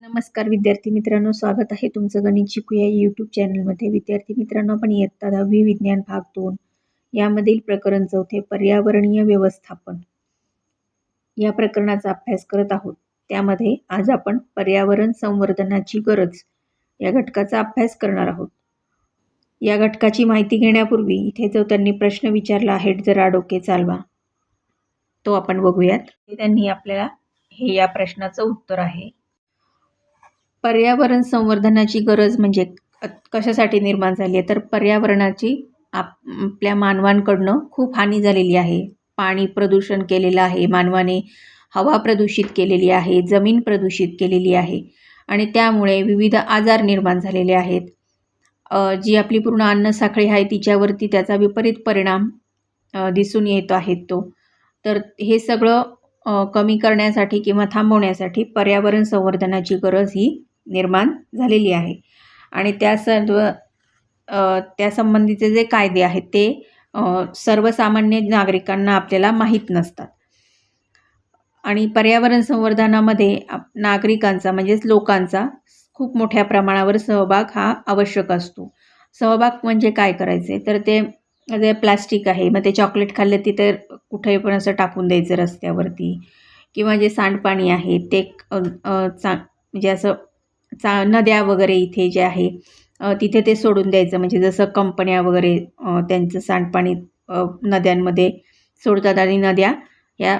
नमस्कार विद्यार्थी मित्रांनो, स्वागत आहे तुमचं गणित शिकूया यूट्यूब चॅनलमध्ये. विद्यार्थी मित्रांनो, आपण इयत्ता 10वी विज्ञान भाग 2 यामधील प्रकरण 4 पर्यावरणीय व्यवस्थापन या प्रकरणाचा अभ्यास करत आहोत. त्यामध्ये आज आपण पर्यावरण संवर्धनाची गरज या घटकाचा अभ्यास करणार आहोत. या घटकाची माहिती घेण्यापूर्वी इथे जो त्यांनी प्रश्न विचारला आहे, जरा डोके चालवा, तो आपण बघूयात. त्यांनी आपल्याला हे या प्रश्नाचं उत्तर आहे. पर्यावरण संवर्धनाची गरज म्हणजे कशासाठी निर्माण झाली आहे, तर पर्यावरणाची आपल्या मानवांकडनं खूप हानी झालेली आहे. पाणी प्रदूषण केलेलं आहे मानवाने, हवा प्रदूषित केलेली आहे, जमीन प्रदूषित केलेली आहे आणि त्यामुळे विविध आजार निर्माण झालेले आहेत. जी आपली पूर्ण अन्नसाखळी आहे तिच्यावरती त्याचा विपरीत परिणाम दिसून येत आहेत. तर हे सगळं कमी करण्यासाठी किंवा थांबवण्यासाठी पर्यावरण संवर्धनाची गरज ही निर्माण झालेली आहे आणि त्या संबंधीचे जे कायदे आहेत ते सर्वसामान्य नागरिकांना आपल्याला माहीत नसतात आणि पर्यावरण संवर्धनामध्ये नागरिकांचा म्हणजेच लोकांचा खूप मोठ्या प्रमाणावर सहभाग हा आवश्यक असतो. सहभाग म्हणजे काय करायचे, तर ते जे प्लास्टिक आहे, मग ते चॉकलेट खाल्लं तिथे कुठे पण असं टाकून द्यायचं रस्त्यावरती, किंवा जे सांडपाणी आहे ते म्हणजे असं नद्या वगैरे इथे जे आहे तिथे ते सोडून द्यायचं. म्हणजे जसं कंपन्या वगैरे त्यांचं सांडपाणी नद्यांमध्ये सोडतात आणि नद्या या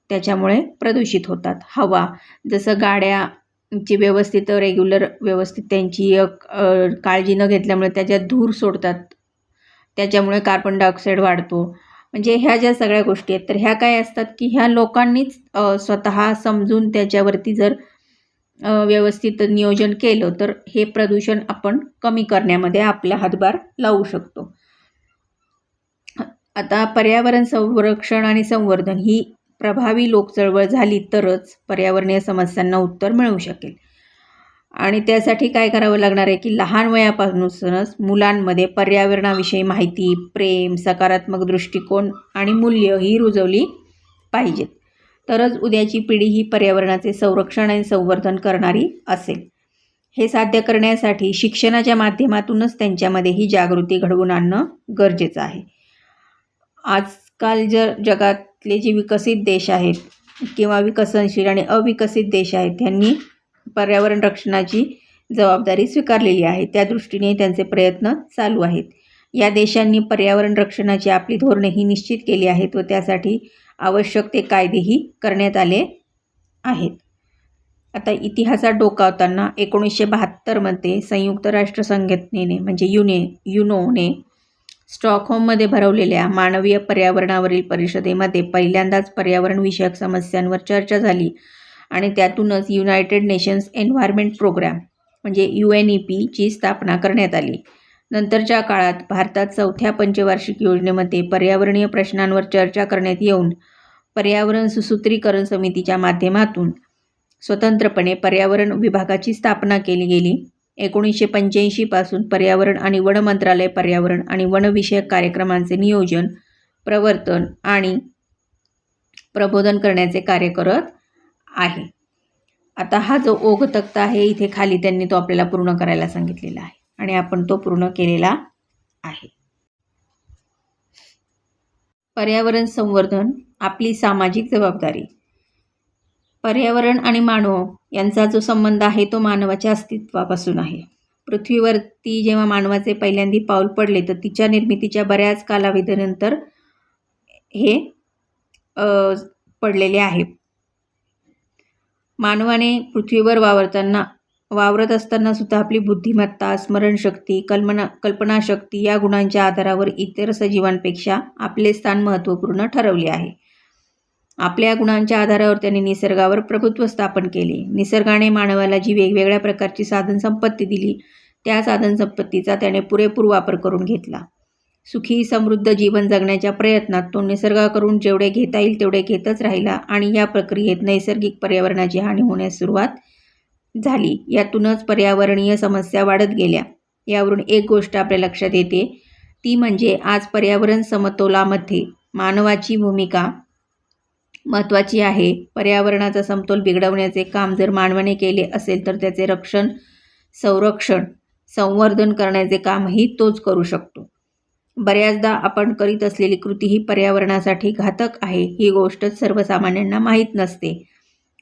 त्याच्यामुळे प्रदूषित होतात. हवा, जसं गाड्याची रेग्युलर व्यवस्थित त्यांची काळजी न घेतल्यामुळे त्याच्यात धूर सोडतात, त्याच्यामुळे कार्बन डायऑक्साईड वाढतो. म्हणजे ह्या ज्या सगळ्या गोष्टी आहेत तर ह्या काय असतात की ह्या लोकांनीच स्वतः समजून त्याच्यावरती जर व्यवस्थित नियोजन केलं तर हे प्रदूषण आपण कमी करण्यामध्ये आपला हातभार लावू शकतो. आता पर्यावरण संरक्षण आणि संवर्धन ही प्रभावी लोकचळवळ झाली तरच पर्यावरणीय समस्यांना उत्तर मिळू शकेल आणि त्यासाठी काय करावं लागणार आहे की लहान वयापासूनच मुलांमध्ये पर्यावरणाविषयी माहिती, प्रेम, सकारात्मक दृष्टिकोन आणि मूल्य ही रुजवली पाहिजेत. तरच उद्याची पिढी ही पर्यावरणाचे संरक्षण आणि संवर्धन करणारी असेल. हे साध्य करण्यासाठी शिक्षणाच्या माध्यमातूनच त्यांच्यामध्ये ही जागृती घडवून आणणं गरजेचं आहे. आजकाल जगातले जे विकसित देश आहेत किंवा विकसनशील आणि अविकसित देश आहेत त्यांनी पर्यावरण रक्षणाची जबाबदारी स्वीकारलेली आहे. त्या दृष्टीने त्यांचे प्रयत्न चालू आहेत. या देशांनी पर्यावरण रक्षणाची आपली धोरणेही निश्चित केली आहेत व त्यासाठी आवश्यक ते कायदेही करण्यात आले आहेत. आता इतिहासात डोकावताना 1972मध्ये संयुक्त राष्ट्र संघटनेने म्हणजे युनोने स्टॉकहोममध्ये भरवलेल्या मानवीय पर्यावरणावरील परिषदेमध्ये पहिल्यांदाच पर्यावरणविषयक समस्यांवर चर्चा झाली आणि त्यातूनच युनायटेड नेशन्स एन्व्हायरमेंट प्रोग्राम म्हणजे UNEP ची स्थापना करण्यात आली. नंतरच्या काळात भारतात 4थ्या पंचवार्षिक योजनेमध्ये पर्यावरणीय प्रश्नांवर चर्चा करण्यात येऊन पर्यावरण सुसूत्रीकरण समितीच्या माध्यमातून स्वतंत्रपणे पर्यावरण विभागाची स्थापना केली गेली. 1985 पासून पर्यावरण आणि वन मंत्रालय पर्यावरण आणि वनविषयक कार्यक्रमांचे नियोजन, प्रवर्तन आणि प्रबोधन करण्याचे कार्य करत आहे. आता हा जो ओघ तक्ता आहे इथे खाली त्यांनी तो आपल्याला पूर्ण करायला सांगितलेला आहे आणि आपण तो पूर्ण केलेला आहे. पर्यावरण संवर्धन आपली सामाजिक जबाबदारी. पर्यावरण आणि मानव यांचा जो संबंध आहे तो मानवाच्या अस्तित्वापासून आहे. पृथ्वीवरती जेव्हा मानवाचे पहिल्यांदा पाऊल पडले तर तिच्या निर्मितीच्या बऱ्याच कालावधीनंतर हे पडलेले आहे. मानवाने पृथ्वीवर वावरत असताना सुद्धा आपली बुद्धिमत्ता, स्मरणशक्ती, कल्पनाशक्ती या गुणांच्या आधारावर इतर सजीवांपेक्षा आपले स्थान महत्त्वपूर्ण ठरवले आहे. आपल्या गुणांच्या आधारावर त्यांनी निसर्गावर प्रभुत्व स्थापन केले. निसर्गाने मानवाला जी वेगवेगळ्या प्रकारची साधनसंपत्ती दिली त्या साधनसंपत्तीचा त्याने पुरेपूर वापर करून घेतला. सुखी समृद्ध जीवन जगण्याच्या प्रयत्नात तो निसर्गाकडून जेवढे घेता येईल तेवढे घेतच राहिला आणि या प्रक्रियेत नैसर्गिक पर्यावरणाची हानी होण्यास सुरुवात झाली. यातूनच पर्यावरणीय समस्या वाढत गेल्या. यावरून एक गोष्ट आपल्या लक्षात येते ती म्हणजे आज पर्यावरण समतोलामध्ये मानवाची भूमिका महत्त्वाची आहे. पर्यावरणाचा समतोल बिघडवण्याचे काम जर मानवाने केले असेल तर त्याचे रक्षण, संरक्षण, संवर्धन करण्याचे कामही तोच करू शकतो. बऱ्याचदा आपण करीत असलेली कृती ही पर्यावरणासाठी घातक आहे ही गोष्टच सर्वसामान्यांना माहीत नसते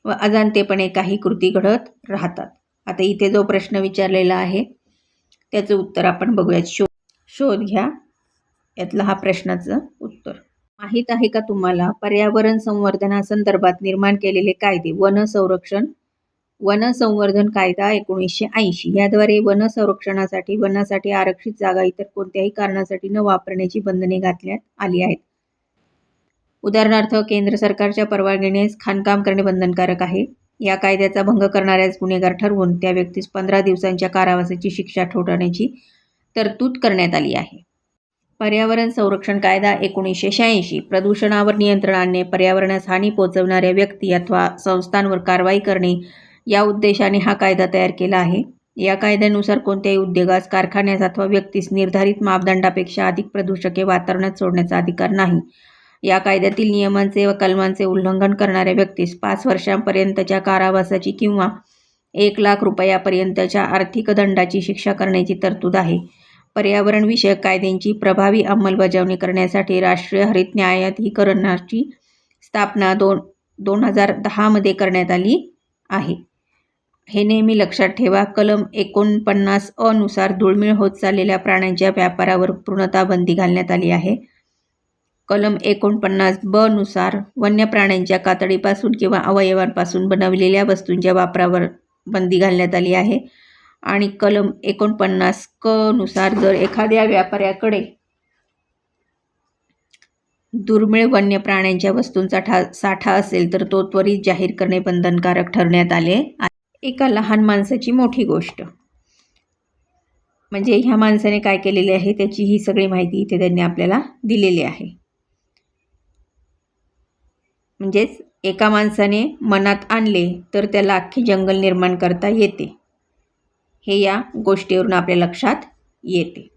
व अजाणतेपणे काही कृती घडत राहतात. आता इथे जो प्रश्न विचारलेला आहे त्याचं उत्तर आपण बघूयात. शोध घ्या यातलं हा प्रश्नाचं उत्तर. माहीत आहे का तुम्हाला पर्यावरण संवर्धनासंदर्भात निर्माण केलेले कायदे? वन संवर्धन कायदा 1980 याद्वारे वन संरक्षणासाठी वनासाठी आरक्षित जागा इतर कोणत्याही कारणासाठी न वापरण्याची बंधने घातण्यात आली आहेत. उदाहरणार्थ, केंद्र सरकारच्या परवानगीने खाणकाम करणे बंधनकारक आहे. या कायद्याचा भंग करणाऱ्यास गुन्हेगार ठरवून त्या व्यक्तीस 15 दिवसांच्या कारावासाची शिक्षा ठोठावण्याची तरतूद करण्यात आली आहे. पर्यावरण संरक्षण कायदा 1986 प्रदूषणावर नियंत्रण आणणे, पर्यावरणास हानी पोहोचवणाऱ्या व्यक्ती अथवा संस्थांवर कारवाई करणे या उद्देशाने हा कायदा तयार केला आहे. या कायद्यानुसार कोणत्याही उद्योगास, कारखान्यास अथवा व्यक्तीस निर्धारित मापदंडापेक्षा अधिक प्रदूषके वातावरणात सोडण्याचा अधिकार नाही. या कायद्यातील नियमांचे व कलमांचे उल्लंघन करणाऱ्या व्यक्तीस 5 वर्षांपर्यंतच्या कारावासाची किंवा 1 लाख रुपयापर्यंतच्या आर्थिक दंडाची शिक्षा करण्याची तरतूद आहे. पर्यावरण विषयक कायद्यांची प्रभावी अंमलबजावणी करण्यासाठी राष्ट्रीय हरित न्यायाधिकरणाची स्थापना 2010 मध्ये करण्यात आली आहे. हे नेहमी लक्षात ठेवा. कलम 49 अ नुसार दुर्मिळ होत चाललेल्या प्राण्यांच्या व्यापारावर पूर्णतः बंदी घालण्यात आली आहे. कलम 49 ब नुसार वन्य प्राण्यांच्या कातडीपासून किंवा अवयवांपासून बनवलेल्या वस्तूंच्या वापरावर बंदी घालण्यात आली आहे. आणि कलम 49 क नुसार जर एखाद्या व्यापाऱ्याकडे दुर्मिळ वन्य प्राण्यांच्या वस्तूंचा साठा असेल तर तो त्वरित जाहीर करणे बंधनकारक ठरवण्यात आले आहे. एका लहान माणसाची मोठी गोष्ट म्हणजे ह्या माणसाने काय केलेले आहे त्याची ही सगळी माहिती इथे त्यांनी आपल्याला दिलेली आहे. म्हणजेच एका माणसाने मनात आणले तर त्याला अख्खे जंगल निर्माण करता येते, हे या गोष्टीवरून आपल्या लक्षात येते.